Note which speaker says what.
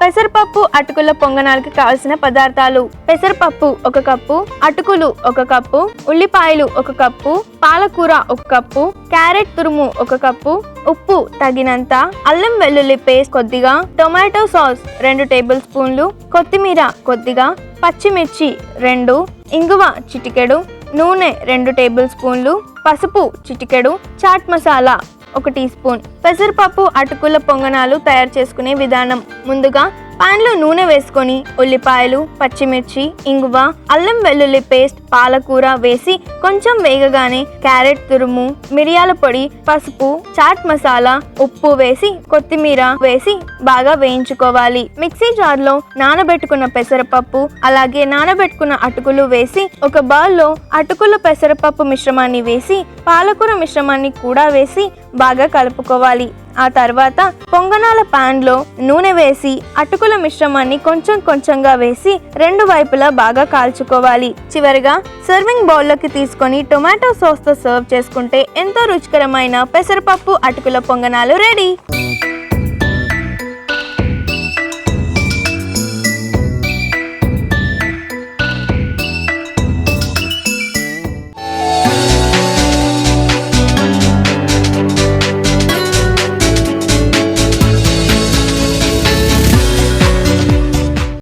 Speaker 1: పెసరపప్పు అటుకుల పొంగనాలకు కావలసిన పదార్థాలు: పెసరపప్పు 1 కప్పు, అటుకులు 1 కప్పు, ఉల్లిపాయలు 1 కప్పు, పాలకూర 1 కప్పు, క్యారెట్ తురుము 1 కప్పు, ఉప్పు తగినంత, అల్లం వెల్లుల్లి పేస్ట్ కొద్దిగా, టొమాటో సాస్ 2 టేబుల్ స్పూన్లు, కొత్తిమీర కొద్దిగా, పచ్చిమిర్చి 2, ఇంగువ చిటికెడు, నూనె 2 టేబుల్ స్పూన్లు, పసుపు చిటికెడు, చాట్ మసాలా 1 టీ స్పూన్. పెసరపప్పు అటుకుల పొంగనాలు తయారు చేసుకునే విధానం: ముందుగా పాన్లో నూనె వేసుకొని ఉల్లిపాయలు, పచ్చిమిర్చి, ఇంగువ, అల్లం వెల్లుల్లి పేస్ట్, పాలకూర వేసి కొంచెం వేగగానే క్యారెట్ తురుము, మిరియాల పొడి, పసుపు, చాట్ మసాలా, ఉప్పు వేసి కొత్తిమీర వేసి బాగా వేయించుకోవాలి. మిక్సీ జార్లో నానబెట్టుకున్న పెసరపప్పు అలాగే నానబెట్టుకున్న అటుకులు వేసి ఒక బౌల్లో అటుకుల పెసరపప్పు మిశ్రమాన్ని వేసి పాలకూర మిశ్రమాన్ని కూడా వేసి బాగా కలుపుకోవాలి. ఆ తర్వాత పొంగనాల పాన్లో నూనె వేసి అటుకుల మిశ్రమాన్ని కొంచెం కొంచెంగా వేసి 2 వైపులా బాగా కాల్చుకోవాలి. చివరిగా సర్వింగ్ బౌల్లోకి తీసుకొని టొమాటో సాస్తో సర్వ్ చేసుకుంటే ఎంతో రుచికరమైన పెసరపప్పు అటుకుల పొంగనాలు రెడీ.